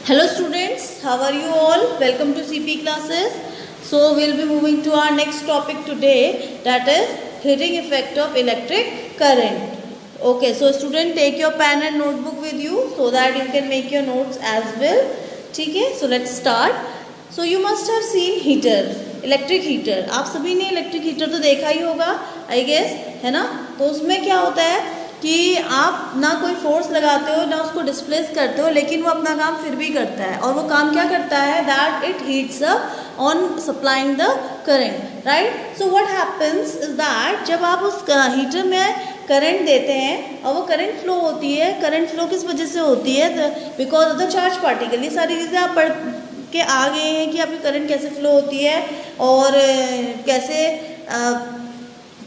Hello students, how are you all? Welcome to CP classes. So we'll be moving to our next topic today, that is heating effect of electric current. Okay, so student, take your pen and notebook with you so that you can make your notes as well. ठीक है, so let's start. So you must have seen heater, electric heater. आप सभी ने electric heater तो देखा ही होगा, I guess, है ना. तो उसमें क्या होता है कि आप ना कोई फोर्स लगाते हो ना उसको डिस्प्लेस करते हो, लेकिन वो अपना काम फिर भी करता है. और वो काम क्या करता है, that it heats up on supplying the current, right. So what happens is that जब आप उस हीटर में करंट देते हैं और वो करंट फ्लो होती है, करंट फ्लो किस वजह से होती है, because of the charge particle. ये सारी चीज़ें आप पढ़ के आ गए हैं कि आपकी करंट कैसे फ्लो होती है और कैसे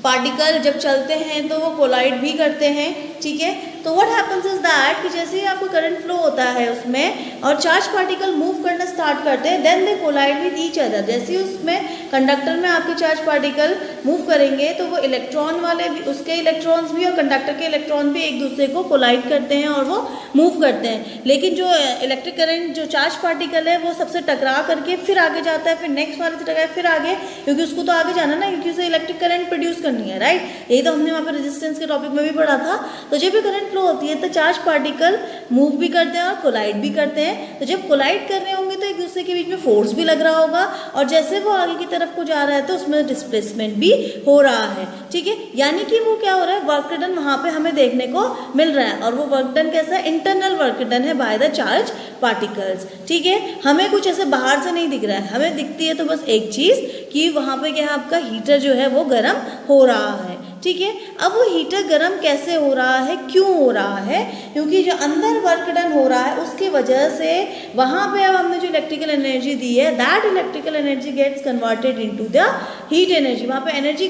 पार्टिकल जब चलते हैं तो वो कोलाइड भी करते हैं. ठीक है, तो व्हाट हैपेंस इज दैट कि जैसे ही आपको करंट फ्लो होता है उसमें और चार्ज पार्टिकल मूव करना स्टार्ट करते हैं, then they collide with each other. जैसे ही उसमें कंडक्टर में आपके चार्ज पार्टिकल मूव करेंगे तो वो इलेक्ट्रॉन वाले भी, उसके इलेक्ट्रॉन्स भी और कंडक्टर के इलेक्ट्रॉन भी एक दूसरे को कोलाइड करते हैं और वो मूव करते हैं. लेकिन जो इलेक्ट्रिक करंट, जो चार्ज पार्टिकल है, वो सबसे टकरा करके फिर आगे जाता है, फिर नेक्स्ट वाले से टकराए, फिर आगे, क्योंकि उसको तो आगे जाना ना, क्योंकि उसे इलेक्ट्रिक करंट प्रोड्यूस करनी है, राइट. यही तो हमने वहाँ पर रेजिस्टेंस के टॉपिक में भी पढ़ा था. तो जब भी करंट फ्लो होती है तो चार्ज पार्टिकल मूव भी करते हैं और कोलाइड भी करते हैं. तो जब कोलाइड कर रहे होंगे तो एक दूसरे के बीच में फोर्स भी लग रहा होगा और जैसे वो आगे की तरफ को जा रहा है तो उसमें डिस्प्लेसमेंट भी हो रहा है. ठीक है, यानी कि वो क्या हो रहा है, वर्क डन वहाँ पे हमें देखने को मिल रहा है. और वो वर्क डन कैसा है, इंटरनल वर्क डन है बाय द चार्ज पार्टिकल्स. ठीक है, हमें कुछ ऐसे बाहर से नहीं दिख रहा है, हमें दिखती है तो बस एक चीज़ कि वहाँ पे क्या है, आपका हीटर जो है वो गर्म हो रहा है. ठीक है, अब वो हीटर गर्म कैसे हो रहा है, क्यों हो रहा है, क्योंकि जो अंदर वर्क डन हो रहा है उसकी वजह से वहाँ पे अब हमने जो इलेक्ट्रिकल एनर्जी दी है, that electrical energy gets converted into the heat energy. वहाँ पे एनर्जी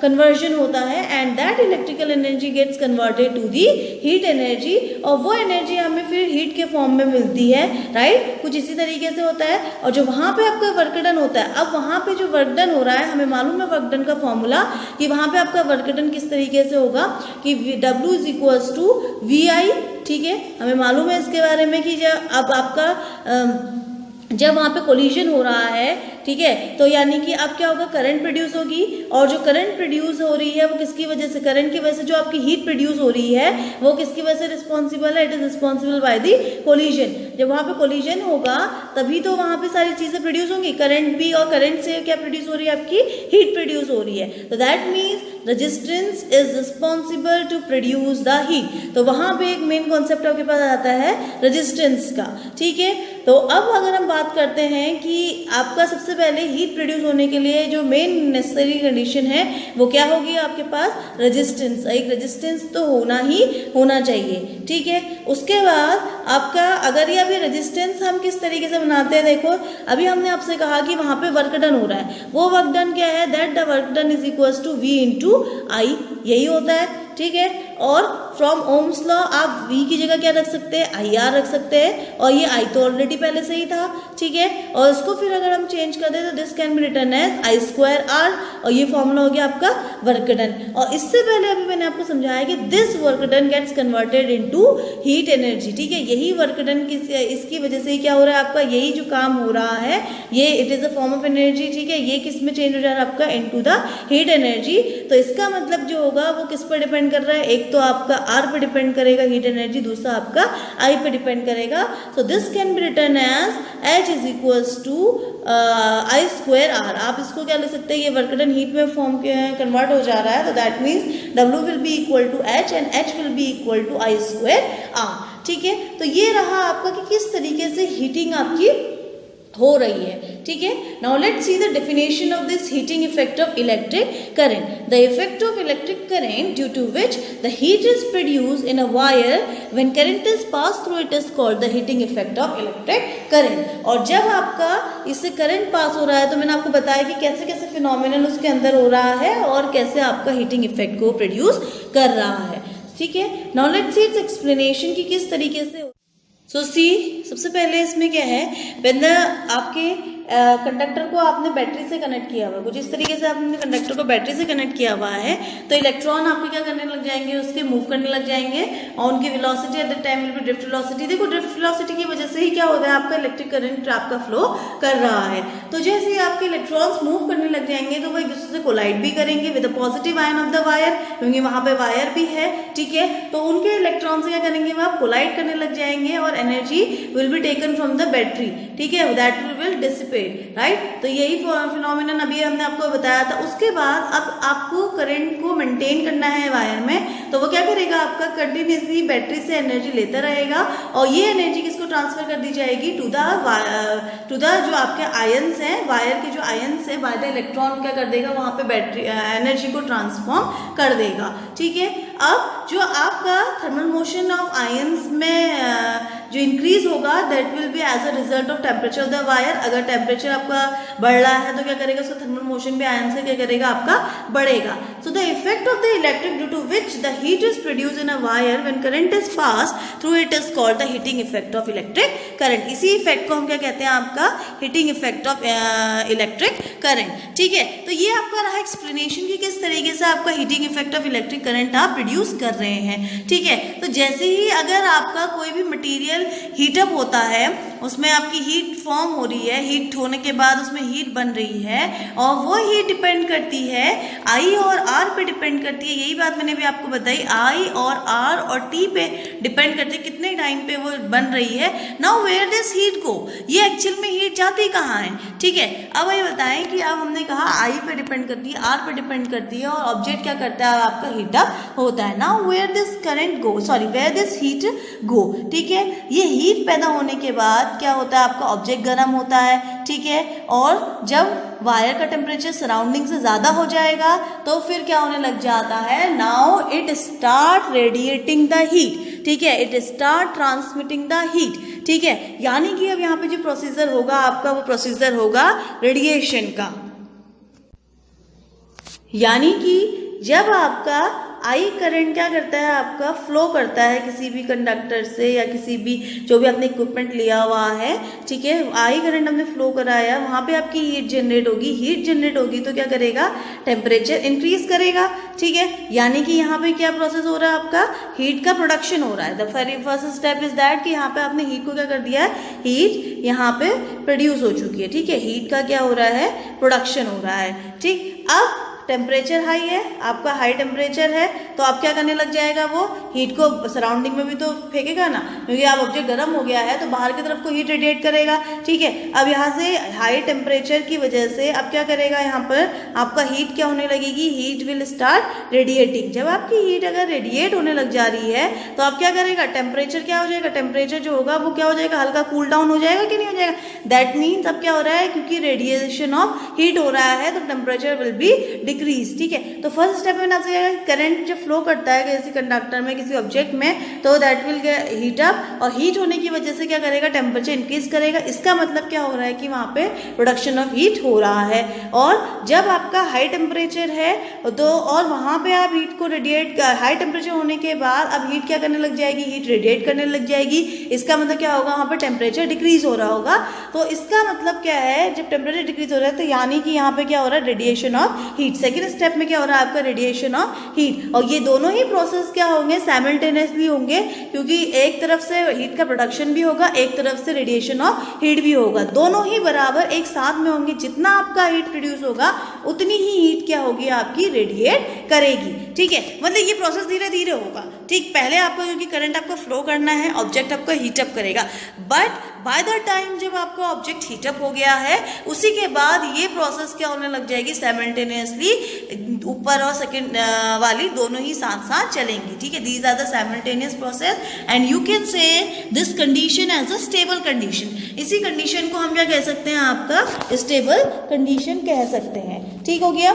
कन्वर्जन होता है and that electrical energy gets converted to the heat energy. और वो एनर्जी हमें फिर हीट के फॉर्म में मिलती है, राइट. कुछ इसी तरीके से होता है. और जो वहाँ पे आपका वर्क डन होता है, अब वहाँ पे जो वर्क डन हो रहा है, हमें मालूम है वर्क डन का फॉर्मूला कि वहाँ पे आपका वर्क डन किस तरीके से होगा कि W is equals to VI. ठीक है, हमें मालूम है इसके बारे में कि जब अब आपका जब वहाँ पे कोलिजन हो रहा है, ठीक है, तो यानी कि अब क्या होगा, करंट प्रोड्यूस होगी. और जो करंट प्रोड्यूस हो रही है वो किसकी वजह से, करंट की वजह से जो आपकी हीट प्रोड्यूस हो रही है वो किसकी वजह से रिस्पॉन्सिबल है, it is responsible by the collision. जब वहाँ पे कोलिजन होगा तभी तो वहाँ पे सारी चीज़ें प्रोड्यूस होंगी, करंट भी, और करंट से क्या प्रोड्यूस हो रही है, आपकी हीट प्रोड्यूस हो रही है. तो that means resistance is responsible to produce the heat. तो वहाँ पे एक मेन कॉन्सेप्ट आपके पास आता है रेजिस्टेंस का. ठीक है, तो अब अगर हम बात करते हैं कि आपका सबसे पहले हीट प्रोड्यूस होने के लिए जो मेन नेसेसरी कंडीशन है वो क्या होगी, आपके पास रेजिस्टेंस. एक रेजिस्टेंस तो होना चाहिए. ठीक है, उसके बाद आपका, अगर ये अभी रेजिस्टेंस हम किस तरीके से बनाते हैं, देखो अभी हमने आपसे कहा कि वहाँ पे वर्क डन हो रहा है. वो वर्क डन क्या है, that the work done is equals to V into I, यही होता है. ठीक है, और फ्रॉम ओम्स लॉ आप V की जगह क्या रख सकते हैं, IR रख सकते हैं. और ये I तो ऑलरेडी पहले से ही था. ठीक है, और इसको फिर अगर हम चेंज कर दें तो this can be written as I square R. और ये फॉर्मूला हो गया आपका वर्क डन. और इससे पहले अभी मैंने आपको समझाया कि this work done gets converted into heat energy. ठीक है, यही वर्क डन इसकी वजह से ही क्या हो रहा है, आपका यही जो काम हो रहा है ये it is a form of energy. ठीक है, ये किस में चेंज हो जा रहा है, आपका इनटू द हीट एनर्जी. तो इसका मतलब जो होगा वो किस पर डिपेंड कर रहा है, एक तो आपका R पे डिपेंड करेगा हीट एनर्जी, दूसरा आपका I पे डिपेंड करेगा. So this can be written as H is equals to I square R. आप इसको क्या लिख सकते हैं, ये वर्क डन हीट में फॉर्म कन्वर्ट हो जा रहा है, तो that means W will be equal to H and H will be equal to I square R. ठीक है, तो ये रहा आपका कि किस तरीके से हीटिंग आपकी हो रही है. ठीक है, now let's see the definition of this heating effect of electric current. The effect of electric current due to which the heat is produced in a wire when current is pass through it is called the heating effect of electric current. और जब आपका इससे current pass हो रहा है तो मैंने आपको बताया कि कैसे कैसे फिनोमिनल उसके अंदर हो रहा है और कैसे आपका हीटिंग इफेक्ट को प्रोड्यूस कर रहा है. ठीक है, now let's see it's explanation कि किस तरीके से. सो सी, सबसे पहले इसमें क्या है, व्हेन द आपके कंडक्टर को आपने बैटरी से कनेक्ट किया हुआ है, कुछ इस तरीके से आपने कंडक्टर को बैटरी से कनेक्ट किया हुआ है, तो इलेक्ट्रॉन आपके क्या करने लग जाएंगे, उसके मूव करने लग जाएंगे और उनकी velocity at the time will be drift velocity. देखो ड्रिफ्ट वेलोसिटी की वजह से ही क्या होता है, आपका इलेक्ट्रिक करंट आपका फ्लो कर रहा है। तो जैसे ही आपके इलेक्ट्रॉन्स मूव करने लग जाएंगे तो वो एक दूसरे से कोलाइड भी करेंगे with the positive ion of the wire, क्योंकि वहां पे वायर भी है, ठीक है। तो उनके इलेक्ट्रॉन से क्या करेंगे, वो कोलाइड करने लग जाएंगे और energy will be taken from the battery, ठीक है, दैट विल डिसिपेट, राइट। तो यही फिनोमिनन अभी हमने आपको बताया था। उसके बाद अब आपको करंट को मेंटेन करना है वायर में, तो वो क्या करेगा, आपका कंटिन्यूसली बैटरी से एनर्जी लेता रहेगा और ये एनर्जी किसको ट्रांसफर कर दी जाएगी, टू द जो आपके आयंस हैं, वायर के जो आयंस है, वायर इलेक्ट्रॉन क्या कर देगा, वहां पे बैटरी एनर्जी को ट्रांसफॉर्म कर देगा, ठीक है। अब जो आपका थर्मल मोशन ऑफ आयंस में जो इंक्रीज होगा that will be as a result of temperature of the wire. अगर टेम्परेचर आपका बढ़ रहा है तो क्या करेगा, उसका थर्मल मोशन भी आयन से क्या करेगा, आपका बढ़ेगा। So the effect of the electric due to which the heat is produce in a wire when current is pass through it is called the heating effect of electric current. इसी effect को हम क्या कहते हैं, आपका heating effect of electric current, ठीक है। तो ये आपका रहा एक्सप्लेनेशन कि किस तरीके से आपका heating effect of electric current आप प्रोड्यूस कर रहे हैं, ठीक है। तो जैसे ही अगर आपका कोई भी मटेरियल हीटअप होता है, उसमें आपकी हीट फॉर्म हो रही है, हीट होने के बाद उसमें हीट बन रही है और वो हीट डिपेंड करती है आई और आर पे डिपेंड करती है। यही बात मैंने भी आपको बताई, आई और आर और टी पे डिपेंड करती है कितने टाइम पे वो बन रही है। नाउ वेयर दिस हीट गो, ये एक्चुअल में हीट जाती कहाँ है, ठीक है। अब ये बताएं कि अब हमने कहा आई पे डिपेंड करती है, आर पे डिपेंड करती है और ऑब्जेक्ट क्या करता है, आपका हीटअप होता है। Now where this current go, sorry where this heat go, ठीक है। ये हीट पैदा होने के बाद क्या होता है, आपका ऑब्जेक्ट गर्म होता है, ठीक है। और जब वायर का टेम्परेचर सराउंडिंग से ज्यादा हो जाएगा तो फिर क्या होने लग जाता है, now it start radiating the heat, ठीक है, it start transmitting the heat, ठीक है। यानी कि अब यहाँ पे जो प्रोसीजर होगा आपका, वो प्रोसीजर होगा रेडिएशन का। यानी कि जब आपका आई करंट क्या करता है, आपका फ्लो करता है किसी भी कंडक्टर से या किसी भी जो भी आपने इक्विपमेंट लिया हुआ है, ठीक है, आई करंट हमने फ्लो कराया, वहां पे आपकी हीट जनरेट होगी। हीट जनरेट होगी तो क्या करेगा, टेम्परेचर इंक्रीज करेगा, ठीक है। यानी कि यहाँ पे क्या प्रोसेस हो रहा है, आपका हीट का प्रोडक्शन हो रहा है। The first step is that कि यहाँ पे आपने हीट को क्या कर दिया है, हीट यहाँ पे प्रोड्यूस हो चुकी है, ठीक है। हीट का क्या हो रहा है, प्रोडक्शन हो रहा है, ठीक। अब टेम्परेचर हाई है, आपका हाई टेम्परेचर है, तो आप क्या करने लग जाएगा, वो हीट को सराउंडिंग में भी तो फेंकेगा ना, क्योंकि आप ऑब्जेक्ट गर्म हो गया है तो बाहर की तरफ को हीट रेडिएट करेगा, ठीक है। अब यहाँ से हाई टेम्परेचर की वजह से अब क्या करेगा, यहाँ पर आपका हीट क्या होने लगेगी, हीट विल स्टार्ट रेडिएटिंग। जब आपकी हीट अगर रेडिएट होने लग जा रही है तो आप क्या करेगा, टेम्परेचर क्या हो जाएगा, टेम्परेचर जो होगा वो क्या हो जाएगा, हल्का कूल डाउन हो जाएगा कि नहीं हो जाएगा। दैट मीन्स अब क्या हो रहा है, क्योंकि रेडिएशन ऑफ हीट हो रहा है तो टेम्परेचर विल बी डिक्रीज, ठीक है। तो फर्स्ट स्टेप में आपसे करंट जब फ्लो करता है किसी कंडक्टर में, किसी ऑब्जेक्ट में, तो दैट विल हीट अप और हीट होने की वजह से क्या करेगा, टेम्परेचर इंक्रीज करेगा। इसका मतलब क्या हो रहा है कि वहां पे प्रोडक्शन ऑफ हीट हो रहा है। और जब आपका हाई टेम्परेचर है तो और वहां पे आप हीट को रेडिएट, हाई टेम्परेचर होने के बाद अब हीट क्या करने लग जाएगी, हीट रेडिएट करने लग जाएगी। इसका मतलब क्या होगा, वहां पर टेम्परेचर डिक्रीज हो रहा होगा। तो इसका मतलब क्या है, जब टेम्परेचर डिक्रीज हो रहा है तो यानी कि यहाँ पे क्या हो रहा है, radiation of heat. Second step में क्या हो रहा है, आपका रेडिएशन ऑफ हीट। और ये दोनों ही प्रोसेस क्या होंगे, साइमल्टेनियसली होंगे, क्योंकि एक तरफ से हीट का प्रोडक्शन भी होगा, एक तरफ से रेडिएशन ऑफ हीट भी होगा। दोनों ही बराबर एक साथ में होंगे। जितना आपका हीट प्रोड्यूस होगा उतनी ही हीट क्या होगी, आपकी रेडिएट करेगी, ठीक है। मतलब ये प्रोसेस धीरे धीरे होगा, ठीक। पहले आपको क्योंकि करंट आपको फ्लो करना है, ऑब्जेक्ट आपको हीटअप करेगा, बट बाय द टाइम जब आपका ऑब्जेक्ट हीटअप हो गया है उसी के बाद ये प्रोसेस क्या होने लग जाएगी, साइमल्टेनियसली ऊपर और सेकंड वाली दोनों ही साथ साथ चलेंगी, ठीक है। These are the simultaneous process and you can say this condition as a stable condition. इसी कंडीशन को हम क्या कह सकते हैं, आपका स्टेबल कंडीशन कह सकते हैं, ठीक हो गया।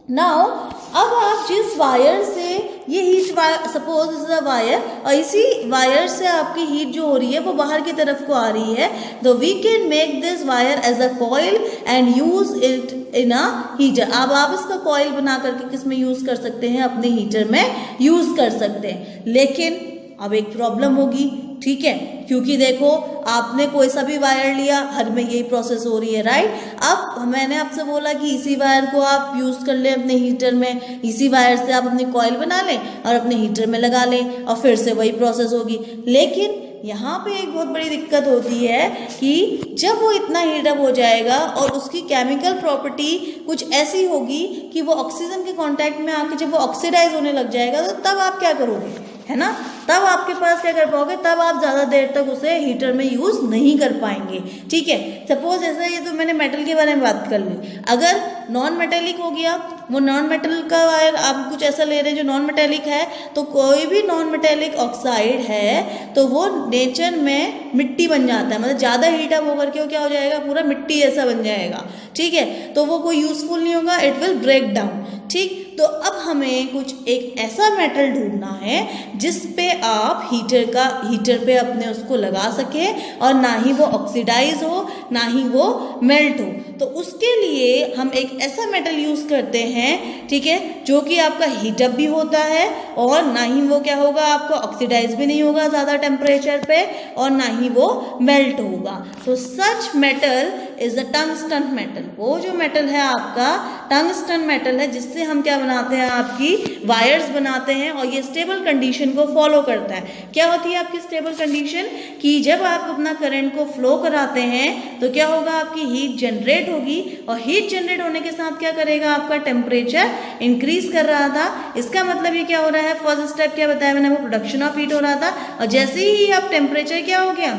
नाउ अब आप जिस वायर से ये heat, suppose is a wire, और इसी वायर से आपकी हीट जो हो रही है वो बाहर की तरफ को आ रही है, तो we can make this wire as a coil and use it in a heater. अब आप इसका कॉइल बना करके किस में यूज कर सकते हैं, अपने हीटर में यूज कर सकते हैं। लेकिन अब एक प्रॉब्लम होगी, ठीक है, क्योंकि देखो आपने कोई सा भी वायर लिया, हर में यही प्रोसेस हो रही है, राइट। अब मैंने आपसे बोला कि इसी वायर को आप यूज़ कर लें अपने हीटर में, इसी वायर से आप अपनी कॉइल बना लें और अपने हीटर में लगा लें और फिर से वही प्रोसेस होगी। लेकिन यहाँ पे एक बहुत बड़ी दिक्कत होती है कि जब वो इतना हीटअप हो जाएगा और उसकी केमिकल प्रॉपर्टी कुछ ऐसी होगी कि वो ऑक्सीजन के कांटेक्ट में आके जब वो ऑक्सीडाइज होने लग जाएगा, तो तब आप क्या करोगे, है ना, तब आपके पास क्या कर पाओगे, तब आप ज़्यादा देर तक उसे हीटर में यूज़ नहीं कर पाएंगे, ठीक है। सपोज ऐसा ये तो मैंने मेटल के बारे में बात कर ली, अगर नॉन मेटेलिक हो गया, वो नॉन मेटल का वायर आप कुछ ऐसा ले रहे हैं जो नॉन मेटेलिक है, तो कोई भी नॉन मेटेलिक ऑक्साइड है तो वो नेचर में मिट्टी बन जाता है, मतलब ज़्यादा हीटअप होकर के वो क्या हो जाएगा, पूरा मिट्टी जैसा बन जाएगा, ठीक है। तो वो कोई यूज़फुल नहीं होगा, इट विल ब्रेक डाउन, ठीक। तो अब हमें कुछ एक ऐसा मेटल ढूंढना है जिस पे आप हीटर पे अपने उसको लगा सके और ना ही वो ऑक्सीडाइज हो ना ही वो मेल्ट हो। तो उसके लिए हम एक ऐसा मेटल यूज़ करते हैं, ठीक है, जो कि आपका हीटअप भी होता है और ना ही वो क्या होगा, आपको ऑक्सीडाइज भी नहीं होगा ज़्यादा टेम्परेचर पे और ना ही वो मेल्ट होगा। तो such metal is the tungsten metal. वो जो मेटल है आपका टंगस्टन मेटल है, जिससे हम क्या बनाते हैं, आपकी वायर्स बनाते हैं और ये स्टेबल कंडीशन को फॉलो करता है। क्या होती है आपकी स्टेबल कंडीशन, कि जब आप अपना करंट को फ्लो कराते हैं तो क्या होगा, आपकी हीट जनरेट होगी और हीट जनरेट होने के साथ क्या करेगा, आपका टेम्परेचर इंक्रीज कर रहा था। इसका मतलब ये क्या हो रहा है, फर्स्ट स्टेप क्या बताया मैंने, वो प्रोडक्शन ऑफ हीट हो रहा था और जैसे ही आप टेम्परेचर क्या हो गया,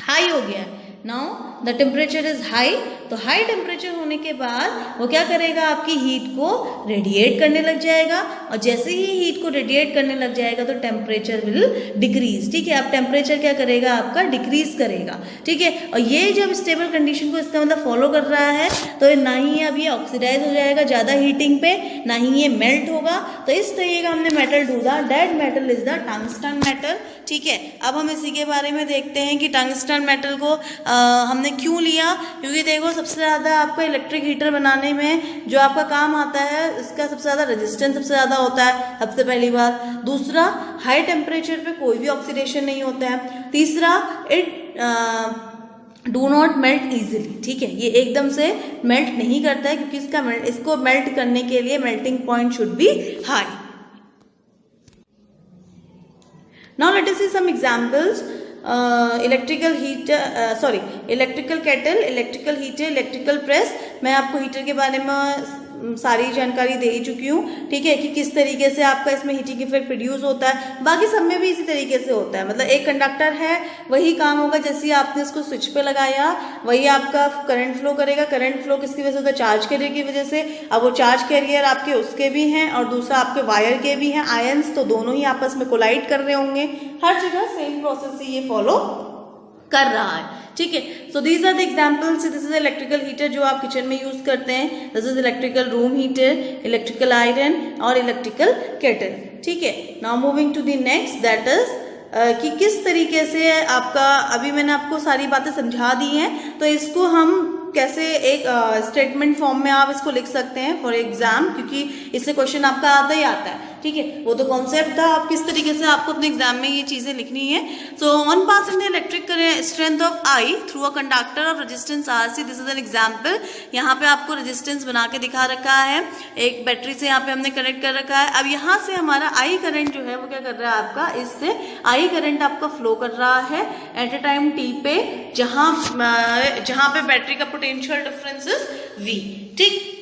हाई हो गया। Now the temperature is high, तो हाई टेम्परेचर होने के बाद वो क्या करेगा, आपकी हीट को रेडिएट करने लग जाएगा और जैसे ही हीट को रेडिएट करने लग जाएगा तो टेम्परेचर विल डिक्रीज, ठीक है। अब टेम्परेचर क्या करेगा, आपका डिक्रीज करेगा, ठीक है। और ये जब स्टेबल कंडीशन को इसका मतलब फॉलो कर रहा है तो ना ही अब ये ऑक्सीडाइज हो जाएगा ज़्यादा हीटिंग पे, ना ही ये मेल्ट होगा। तो इस तरीके का हमने मेटल ढूंढा, that metal is the tungsten metal, ठीक है। अब हम इसी के बारे में देखते हैं कि टंगस्टन मेटल को हमने क्यों लिया, क्योंकि देखो सबसे ज़्यादा आपको इलेक्ट्रिक हीटर बनाने में जो आपका काम आता है, इसका सबसे ज़्यादा रेजिस्टेंस सबसे ज़्यादा होता है, सबसे पहली बात। दूसरा, हाई टेम्परेचर पे कोई भी ऑक्सीडेशन नहीं होता है। तीसरा, it do not melt easily, ठीक है, ये एकदम से मेल्ट नहीं करता है क्योंकि इसको मेल्ट करने के लिए melting point should be high. Now let us see some examples. Electrical kettle, electrical heater, electrical press. मैं आपको हीटर के बारे में सारी जानकारी दे ही चुकी हूँ, ठीक है, कि किस तरीके से आपका इसमें हीटिंग इफेक्ट प्रोड्यूस होता है। बाकी सब में भी इसी तरीके से होता है, मतलब एक कंडक्टर है, वही काम होगा, जैसे आपने इसको स्विच पे लगाया वही आपका करंट फ्लो करेगा। करंट फ्लो किसकी वजह से होता है, चार्ज कैरियर की वजह से। अब वो चार्ज कैरियर आपके उसके भी हैं और दूसरा आपके वायर के भी हैं, आयंस, तो दोनों ही आपस में कोलाइड कर रहे होंगे। हर जगह सेम प्रोसेस से ये फॉलो कर रहा है, ठीक है। So these are the examples. This is electrical heater जो आप किचन में यूज करते हैं। This is electrical room heater, electrical iron और इलेक्ट्रिकल केटल, ठीक है। Now moving to the next, that is कि किस तरीके से आपका, अभी मैंने आपको सारी बातें समझा दी हैं, तो इसको हम कैसे एक स्टेटमेंट फॉर्म में आप इसको लिख सकते हैं फॉर एग्जाम, क्योंकि इससे क्वेश्चन आपका आता ही आता है, ठीक है। वो तो कॉन्सेप्ट था, आप किस तरीके से आपको अपने एग्जाम में ये चीजें लिखनी है। So on passing the electric strength of I through a conductor of resistance RC, this is an example. यहाँ पे आपको रेजिस्टेंस बना के दिखा रखा है, एक बैटरी से यहाँ पे हमने कनेक्ट कर रखा है। अब यहाँ से हमारा आई करंट जो है वो क्या कर रहा है, आपका इससे आई करंट आपका फ्लो कर रहा है एट ए टाइम टी पे, जहाँ पे बैटरी का पोटेंशियल डिफरेंस इज V, ठीक।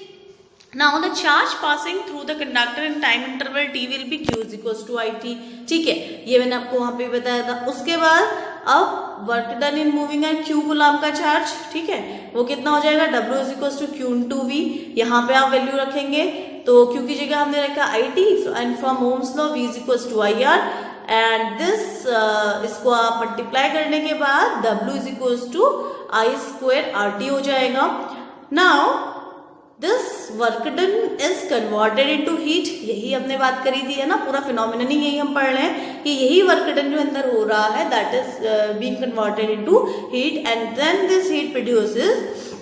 Now the charge passing through the conductor in time interval t will be q is equals to it, ठीक है, ये मैंने आपको वहां पे बताया था। उसके बाद अब वर्क डन इन मूविंग है q कूलम का चार्ज, ठीक है, वो कितना हो जाएगा, w is equals to q into v। यहाँ पे आप वैल्यू रखेंगे, तो q की जगह हमने रखा it, and from ohm's law v is equals to IR, and this इसको आप मल्टीप्लाई करने के बाद w is equals to I square RT हो जाएगा। Now this work done is converted into heat, यही हमने बात करी थी, है ना, पूरा फिनोमिनन ही यही हम पढ़ रहे हैं कि यही वर्क डन जो अंदर हो रहा है, that is being converted into heat, and then this heat produces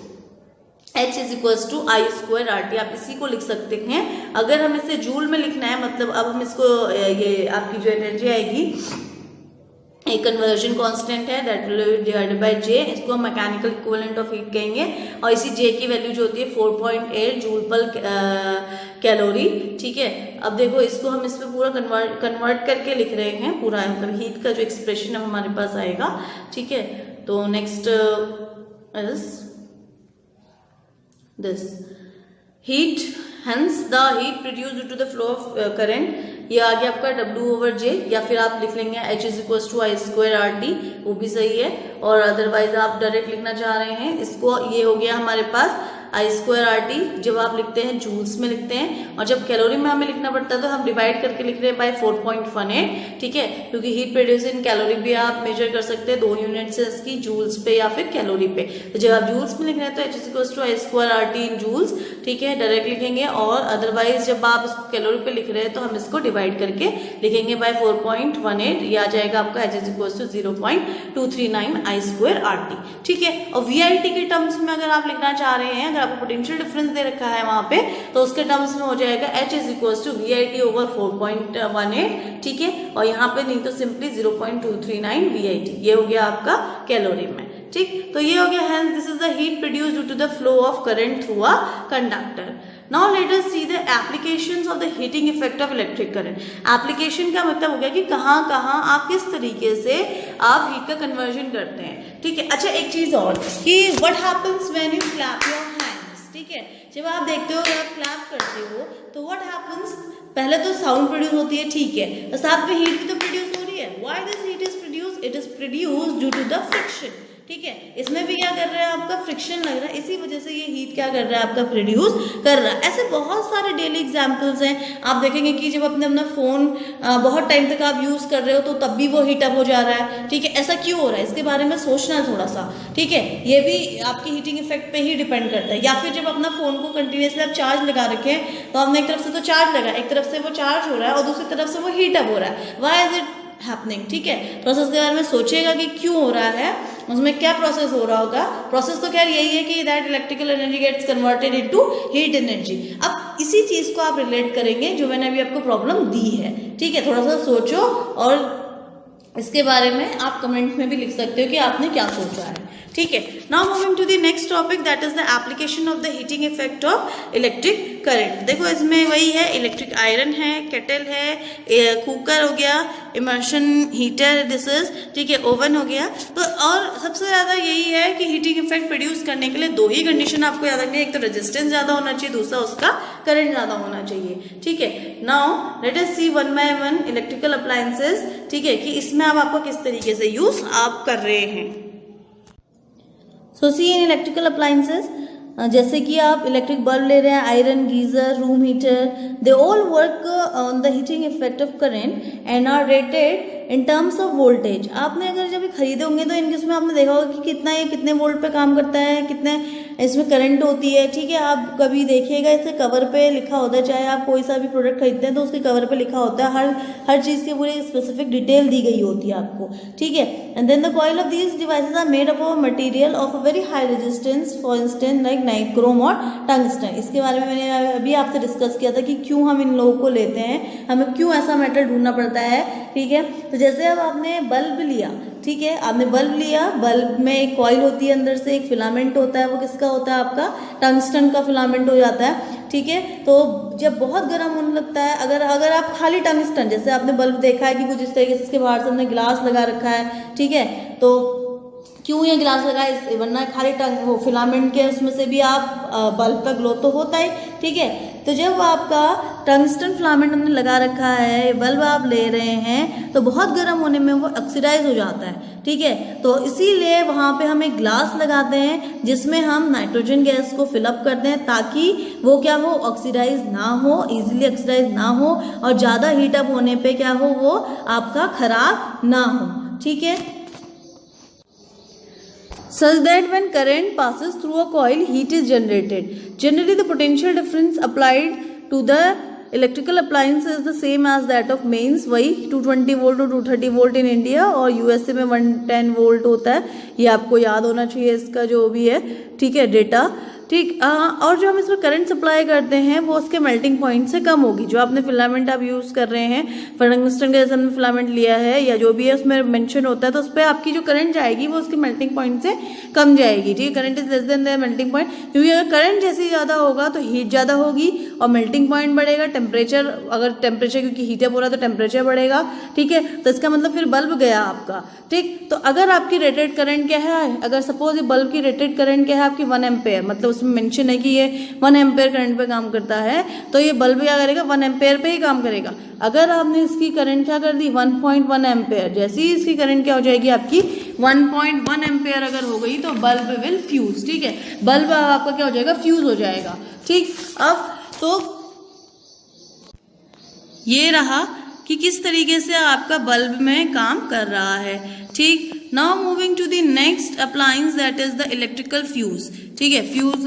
H is equals to I square RT। आप इसी को लिख सकते हैं। अगर हम इसे जूल में लिखना है, मतलब अब हम इसको ये आपकी जो एनर्जी आएगी एक कन्वर्जन कांस्टेंट है that will be divided by J, इसको हम मैकेनिकल इक्विवेलेंट ऑफ हीट कहेंगे और इसी जे की वैल्यू जो होती है 4.8 जूल पर कैलोरी। ठीक है, अब देखो इसको हम इस पे पूरा कन्वर्ट करके लिख रहे हैं, पूरा मतलब हीट का जो एक्सप्रेशन है हमारे पास आएगा। ठीक है, तो next is this heat, hence the heat produced due to the flow of current, ये आ गया आपका W/J, या फिर आप लिख लेंगे H = I²RT, वो भी सही है। और अदरवाइज आप डायरेक्ट लिखना चाह रहे हैं इसको, ये हो गया हमारे पास I²RT, जब आप लिखते हैं जूल्स में लिखते हैं, और जब कैलोरी में हमें लिखना पड़ता है तो हम डिवाइड करके लिख रहे हैं बाय 4.18। ठीक है, क्योंकि हीट प्रोड्यूस इन कैलोरी भी आप मेजर कर सकते हैं, 2 यूनिट्स है इसकी, जूल्स पे या फिर कैलोरी पे। तो जब आप जूल्स में लिख रहे हैं तो H = I²RT इन जूल्स। ठीक है, डायरेक्ट लिखेंगे, और अदरवाइज जब आप इसको कैलोरी पे लिख रहे हैं तो हम इसको डिवाइड करके लिखेंगे बाय 4.18, ये आ जाएगा आपका H = 0.239 I²RT। ठीक है, और VIT के टर्म्स में अगर आप लिखना चाह रहे हैं, आपको पोटेंशियल डिफरेंस दे रखा है वहां पे, तो उसके टर्म्स में हो जाएगा H = VIT/4.18। ठीक है, और यहाँ पे नहीं तो सिंपली 0.239 VIT, ये हो गया आपका कैलोरी में। ठीक, तो ये हो गया hence this is the heat produced due to the flow of current through a conductor. Now let us see the applications of the heating effect of electric current. Application का मतलब हो गया कि कहाँ कहाँ आप किस तरीके से आप हीट का कन्वर्जन करते हैं। ठीक है, अच्छा एक चीज और कि what happens when you clap your hands। ठीक है, जब आप देखते हो अगर आप क्लैप करते हो तो what happens, पहले तो साउंड प्रोड्यूस होती है, ठीक है, और साथ में हीट भी तो प्रोड्यूस हो रही है। Why this heat is produced? It is produced due to the friction। ठीक है, इसमें भी क्या कर रहा है आपका फ्रिक्शन लग रहा है, इसी वजह से ये हीट क्या कर रहा है आपका प्रोड्यूस कर रहा है। ऐसे बहुत सारे डेली एग्जांपल्स हैं, आप देखेंगे कि जब अपने अपना फोन बहुत टाइम तक आप यूज कर रहे हो तो तब भी वो हीट अप हो जा रहा है। ठीक है, ऐसा क्यों हो रहा है, इसके बारे में सोचना है थोड़ा सा। ठीक है, ये भी आपकी हीटिंग इफेक्ट पे ही डिपेंड करता है। या फिर जब अपना फोन को कंटिन्यूसली आप चार्ज लगा रखें तो आपने एक तरफ से तो चार्ज लगा, एक तरफ से वो चार्ज हो रहा है और दूसरी तरफ से वो हीट अप हो रहा है। Why is it happening? ठीक है, प्रोसेस के बारे में सोचिएगा कि क्यों हो रहा है, उसमें क्या प्रोसेस हो रहा होगा। प्रोसेस तो खैर यही है कि that electrical energy gets converted into heat energy. अब इसी चीज को आप रिलेट करेंगे जो मैंने अभी आपको प्रॉब्लम दी है। ठीक है, थोड़ा सा सोचो और इसके बारे में आप कमेंट में भी लिख सकते हो कि आपने क्या सोचा है। ठीक है, now moving to the next topic that is the application of the heating effect of electric current. देखो इसमें वही है, इलेक्ट्रिक आयरन है, केटल है, कुकर हो गया, इमर्शन हीटर दिस इज, ठीक है, ओवन हो गया। तो और सबसे ज्यादा यही है कि हीटिंग इफेक्ट प्रोड्यूस करने के लिए दो ही कंडीशन आपको याद रखनी है, एक तो रेजिस्टेंस ज्यादा होना चाहिए, दूसरा उसका करंट ज्यादा होना चाहिए। ठीक है, now let us see one by one electrical appliances. ठीक है, कि इसमें अब आपको किस तरीके से यूज आप कर रहे हैं। सो सी इन इलेक्ट्रिकल अप्लायंसेस, जैसे कि आप इलेक्ट्रिक बल्ब ले रहे हैं, iron, geyser, room heater, they all work on the heating effect of current and are rated in terms of voltage. आपने अगर जब खरीदे होंगे तो इनके इसमें आपने देखा होगा कि कितना ये कितने वोल्ट पे काम करता है, कितने इसमें करंट होती है। ठीक है, आप कभी देखिएगा इसके कवर पे लिखा होता है, चाहे आप कोई सा भी प्रोडक्ट खरीदते हैं तो उसके कवर पे लिखा होता है, हर चीज़ की पूरी स्पेसिफिक डिटेल दी गई होती है आपको। ठीक है, and then the coil of these devices are made up of material of a very high resistance, for instance like nichrome और टंगस्टन। इसके बारे में मैंने अभी आपसे डिस्कस किया था कि क्यों हम इन लोगों को लेते हैं, हमें क्यों ऐसा मेटल ढूंढना पड़ता है। ठीक है, तो जैसे अब आपने बल्ब लिया, ठीक है, आपने बल्ब लिया, बल्ब में एक कॉइल होती है, अंदर से एक फिलामेंट होता है, वो किसका होता है आपका टंगस्टन का फिलामेंट हो जाता है। ठीक है, तो जब बहुत गर्म होने लगता है, अगर आप खाली टंगस्टन, जैसे आपने बल्ब देखा है कि कुछ इस तरीके से इसके बाहर से हमने ग्लास लगा रखा है, ठीक है, तो क्यों ये ग्लास लगाए, वरना खाली वो फिलामेंट के उसमें से भी आप बल्ब का ग्लो तो होता है। ठीक है, तो जब आपका टंगस्टन फिलामेंट हमने लगा रखा है, बल्ब आप ले रहे हैं, तो बहुत गर्म होने में वो ऑक्सीडाइज हो जाता है। ठीक है, तो इसीलिए वहाँ पे हम एक ग्लास लगाते हैं जिसमें हम नाइट्रोजन गैस को फिलअप करते हैं ताकि वो क्या हो, ऑक्सीडाइज ना हो, इजीली ऑक्सीडाइज ना हो, और ज़्यादा हीटअप होने पे क्या हो, वो आपका खराब ना हो। ठीक है, such that when current passes through a coil, heat is generated. Generally, the potential difference applied to the electrical appliance is the same as that of mains. वही 220 वोल्ट और 230 वोल्ट इन इंडिया, और USA में 110 volt होता है। ये आपको याद होना चाहिए इसका जो भी है, ठीक है, डेटा। ठीक। और जो हम इसमें करंट सप्लाई करते हैं वो उसके मेल्टिंग पॉइंट से कम होगी। जो आपने फिलामेंट आप यूज़ कर रहे हैं, टंगस्टन का जैसे हमने फिलामेंट लिया है या जो भी है उसमें मेंशन होता है, तो उस पर आपकी जो करंट जाएगी वो उसके मेल्टिंग पॉइंट से कम जाएगी। ठीक है, current is less than the melting point, क्योंकि अगर करंट जैसे ज़्यादा होगा तो हीट ज़्यादा होगी और मेल्टिंग पॉइंट बढ़ेगा। टेम्परेचर, अगर टेम्परेचर क्योंकि हीट अप हो रहा है तो टेम्परेचर बढ़ेगा। ठीक है, तो इसका मतलब फिर बल्ब गया आपका। ठीक, तो अगर आपकी रेटेड करंट क्या है, अगर सपोज ये बल्ब की रेटेड करंट क्या है आपकी 1 एम्पेयर, मतलब उसमें मेंशन है कि ये 1 एम्पेयर करंट पे काम करता है, तो ये बल्ब क्या करेगा 1 एम्पेयर पे ही काम करेगा। अगर आपने इसकी करंट क्या कर दी 1.1 एम्पेयर, जैसे ही इसकी करंट क्या हो जाएगी आपकी 1.1 एम्पेयर अगर हो गई तो बल्ब विल फ्यूज। ठीक है, बल्ब आपका क्या हो जाएगा, फ्यूज हो जाएगा। ठीक, अब तो ये रहा कि किस तरीके से आपका बल्ब में काम कर रहा है। ठीक, now moving to the next appliance that is the electrical fuse. ठीक है, फ्यूज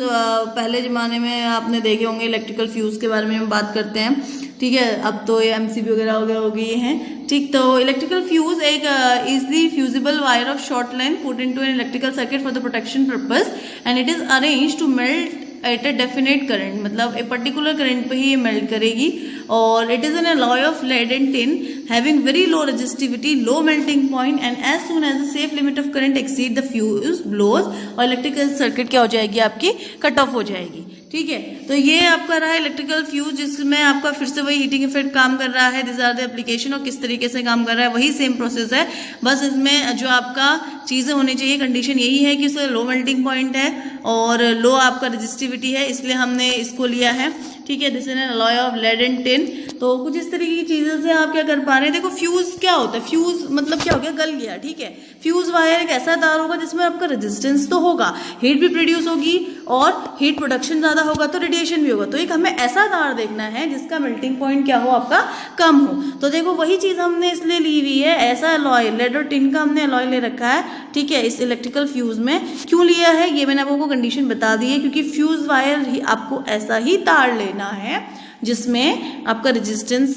पहले ज़माने में आपने देखे होंगे, इलेक्ट्रिकल फ्यूज के बारे में हम बात करते हैं। ठीक है, अब तो ये एमसीबी वगैरह वगैरह हो गई हैं। ठीक, तो इलेक्ट्रिकल फ्यूज एक easily fusible wire of short length put into an electrical circuit for the protection purpose and it is arrange to melt at a definite current, मतलब एक पर्टिकुलर करंट पे ही ये मेल्ट करेगी। और it is an alloy of lead and tin having very low resistivity, low melting point and as soon as the safe limit of current exceed the fuse blows और electrical circuit क्या हो जाएगी आपकी, cut off हो जाएगी। ठीक है, तो ये आपका रहा इलेक्ट्रिकल फ्यूज, जिसमें आपका फिर से वही हीटिंग इफेक्ट काम कर रहा है। दिस आर द एप्लीकेशन, और किस तरीके से काम कर रहा है वही सेम प्रोसेस है, बस इसमें जो आपका चीज़ें होनी चाहिए, कंडीशन यही है कि उसका लो मेल्टिंग पॉइंट है और लो आपका रेजिस्टिविटी है, इसलिए हमने इसको लिया है। ठीक है, this is an alloy of lead and tin. तो कुछ इस तरीके की चीज़ों से आप क्या कर पा रहे हैं। देखो फ्यूज क्या होता है, फ्यूज मतलब क्या हो गया, गल गया। ठीक है, फ्यूज वायर एक ऐसा तार होगा जिसमें आपका रेजिस्टेंस तो होगा, हीट भी प्रोड्यूस होगी और हीट प्रोडक्शन ज़्यादा होगा तो रेडिएशन भी होगा। तो एक हमें ऐसा तार देखना है जिसका मेल्टिंग पॉइंट क्या हो आपका, कम हो। तो देखो वही चीज़ हमने इसलिए ली हुई है, ऐसा अलॉय लेड और टिन का हमने अलॉय ले रखा है। ठीक है, इस इलेक्ट्रिकल फ्यूज में क्यों लिया है ये मैंने आपको कंडीशन बता दी है, क्योंकि फ्यूज वायर ही आपको ऐसा ही तार लेना है जिसमें आपका रेजिस्टेंस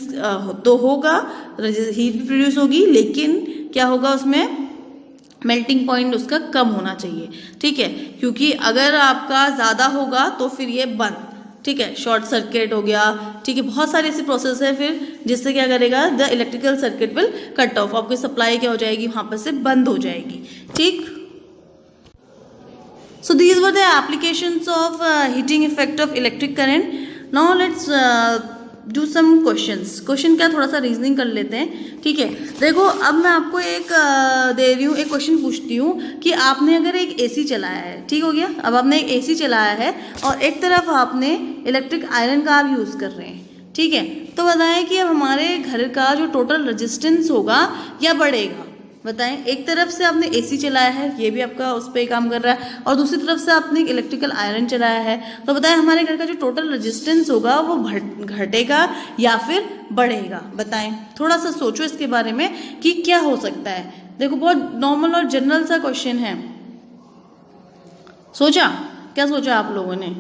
तो होगा, हीट भी प्रोड्यूस होगी, लेकिन क्या होगा उसमें मेल्टिंग पॉइंट उसका कम होना चाहिए। ठीक है, क्योंकि अगर आपका ज़्यादा होगा तो फिर ये बंद, ठीक है, शॉर्ट सर्किट हो गया। ठीक है, बहुत सारे ऐसे प्रोसेस है फिर जिससे क्या करेगा, the electrical circuit will cut off, आपकी सप्लाई क्या हो जाएगी वहाँ पर से बंद हो जाएगी। ठीक, so these were the applications of heating effect of electric current. Now let's do some questions. Question क्या, थोड़ा सा रीजनिंग कर लेते हैं। ठीक है, देखो अब मैं आपको एक दे रही हूँ, एक क्वेश्चन पूछती हूँ कि आपने अगर एक एसी चलाया है, ठीक हो गया, अब आपने एक एसी चलाया है और एक तरफ आपने इलेक्ट्रिक आयरन का आप यूज़ कर रहे हैं। ठीक है, तो बताएं कि अब हमारे घर का जो टोटल रेजिस्टेंस होगा या बढ़ेगा, बताएं। एक तरफ से आपने एसी चलाया है, ये भी आपका उस पर काम कर रहा है, और दूसरी तरफ से आपने इलेक्ट्रिकल आयरन चलाया है, तो बताएं हमारे घर का जो टोटल रेजिस्टेंस होगा वो घटेगा या फिर बढ़ेगा, बताएं। थोड़ा सा सोचो इसके बारे में कि क्या हो सकता है। देखो बहुत नॉर्मल और जनरल सा क्वेश्चन है, सोचा, क्या सोचा आप लोगों ने?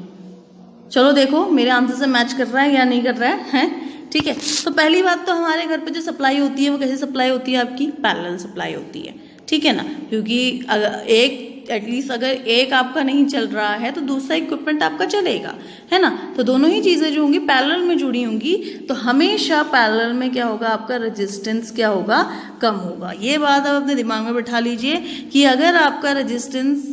चलो देखो मेरे आंसर से मैच कर रहा है या नहीं कर रहा है। ठीक है, तो पहली बात तो हमारे घर पे जो सप्लाई होती है वो कैसी सप्लाई होती है आपकी, पैरेलल सप्लाई होती है। ठीक है ना, क्योंकि अगर एक एटलीस्ट अगर एक आपका नहीं चल रहा है तो दूसरा इक्विपमेंट आपका चलेगा, है ना। तो दोनों ही चीज़ें जो होंगी पैरेलल में जुड़ी होंगी, तो हमेशा पैरेलल में क्या होगा, आपका रेजिस्टेंस क्या होगा, कम होगा। ये बात आप अपने दिमाग में बैठा लीजिए कि अगर आपका रेजिस्टेंस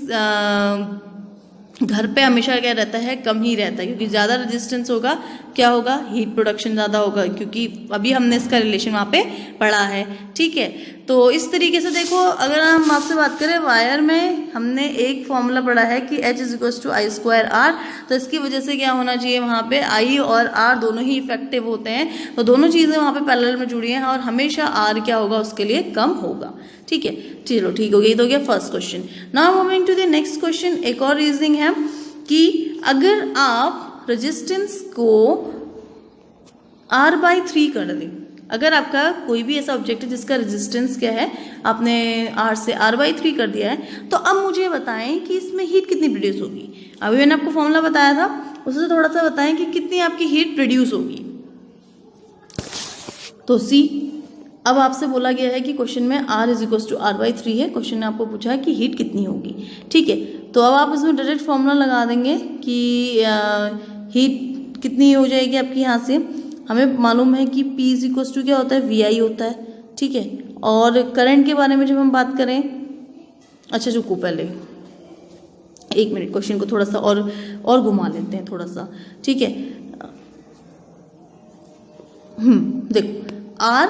घर पे हमेशा क्या रहता है, कम ही रहता है, क्योंकि ज़्यादा रेजिस्टेंस होगा क्या होगा, हीट प्रोडक्शन ज़्यादा होगा, क्योंकि अभी हमने इसका रिलेशन वहाँ पे पढ़ा है। ठीक है, तो इस तरीके से देखो, अगर हम आपसे बात करें वायर में, हमने एक फॉर्मूला पढ़ा है कि H = I²R, तो इसकी वजह से क्या होना चाहिए, वहाँ पे I और R दोनों ही इफेक्टिव होते हैं, तो दोनों चीज़ें वहाँ पे पैरेलल में जुड़ी हैं और हमेशा R क्या होगा, उसके लिए कम होगा। ठीक है, चलो ठीक हो गया, ये तो हो गया first question. Now moving to the next question, एक और रीजनिंग है कि अगर आप रेजिस्टेंस को R/3 कर दें, अगर आपका कोई भी ऐसा ऑब्जेक्ट है जिसका रेजिस्टेंस क्या है, आपने R से R/3 कर दिया है, तो अब मुझे बताएं कि इसमें हीट कितनी प्रोड्यूस होगी। अभी मैंने आपको फॉर्मूला बताया था, उससे थोड़ा सा बताएं कि कितनी आपकी हीट प्रोड्यूस होगी। तो सी, अब आपसे बोला गया है कि क्वेश्चन में R = R/3 है, क्वेश्चन ने आपको पूछा है कि हीट कितनी होगी। ठीक है, तो अब आप इसमें डायरेक्ट फॉर्मूला लगा देंगे कि हीट कितनी हो जाएगी आपकी यहाँ से। हमें मालूम है कि P इज इक्वल टू क्या होता है, VI होता है, ठीक है। और करंट के बारे में जब हम बात करें, अच्छा रुको पहले 1 मिनट, क्वेश्चन को थोड़ा सा और घुमा लेते हैं थोड़ा सा, ठीक है। देखो R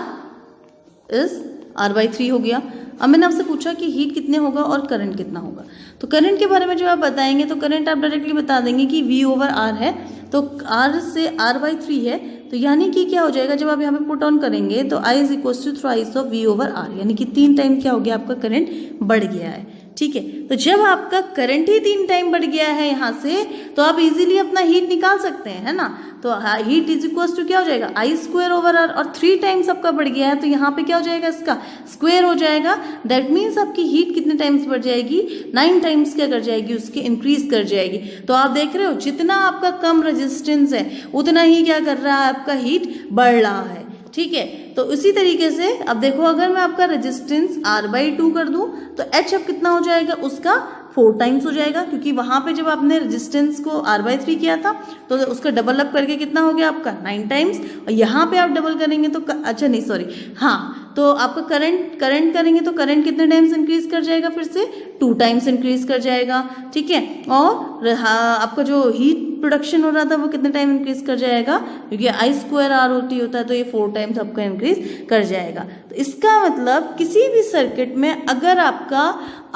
इज R/3 हो गया। अब मैंने आपसे पूछा कि हीट कितने होगा और करंट कितना होगा। तो करंट के बारे में जब आप बताएंगे तो करंट आप डायरेक्टली बता देंगे कि V/R है, तो R से R/3 है, तो यानी कि क्या हो जाएगा, जब आप यहाँ पे पुट ऑन करेंगे तो I is equal to thrice of V/R, यानी कि 3 टाइम क्या हो गया, आपका करंट बढ़ गया है, ठीक है। तो जब आपका करंट ही 3 टाइम बढ़ गया है यहाँ से, तो आप इजीली अपना हीट निकाल सकते हैं, है ना। तो हीट इज इक्वल टू क्या हो जाएगा, I²/R, और 3 टाइम्स आपका बढ़ गया है, तो यहाँ पे क्या हो जाएगा, इसका स्क्वायर हो जाएगा। दैट मीन्स आपकी हीट कितने टाइम्स बढ़ जाएगी, 9 टाइम्स क्या कर जाएगी, उसके इंक्रीज कर जाएगी। तो आप देख रहे हो जितना आपका कम रेजिस्टेंस है उतना ही क्या कर रहा है, आपका हीट बढ़ रहा है, ठीक है। तो इसी तरीके से अब देखो, अगर मैं आपका रेजिस्टेंस R/2 कर दूं तो H अब कितना हो जाएगा, उसका 4 टाइम्स हो जाएगा, क्योंकि वहां पे जब आपने रेजिस्टेंस को R/3 किया था तो उसका डबल अप करके कितना हो गया आपका 9 टाइम्स, और यहाँ पे आप डबल करेंगे तो अच्छा नहीं सॉरी हाँ, तो आपका करंट करेंगे तो करंट कितने टाइम्स इंक्रीज कर जाएगा, फिर से 2 टाइम्स इंक्रीज कर जाएगा, ठीक है। और आपका जो हीट प्रोडक्शन हो रहा था वो कितने टाइम इंक्रीज कर जाएगा, क्योंकि I²R होता है तो ये 4 टाइम्स आपका इंक्रीज कर जाएगा। तो इसका मतलब किसी भी सर्किट में अगर आपका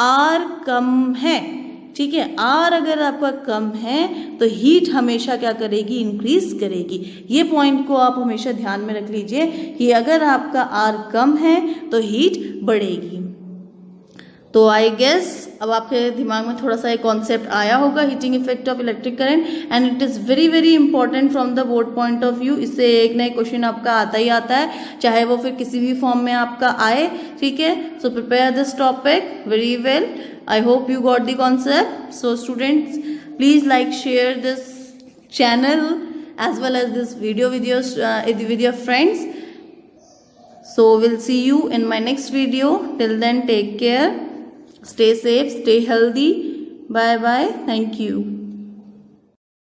R कम है, ठीक है, R अगर आपका कम है तो हीट हमेशा क्या करेगी, इंक्रीज करेगी। ये पॉइंट को आप हमेशा ध्यान में रख लीजिए कि अगर आपका R कम है तो हीट बढ़ेगी। तो आई गेस अब आपके दिमाग में थोड़ा सा एक कॉन्सेप्ट आया होगा, heating effect of electric current, and it is very very important from the board point of view. इससे एक नया क्वेश्चन आपका आता ही आता है, चाहे वो फिर किसी भी फॉर्म में आपका आए, ठीक है। So prepare this topic very well. I hope you got the concept. So students, please like, share this channel as well as this video with your friends. So we'll see you in my next video. Till then, take care, stay safe, stay healthy. Bye bye. Thank you.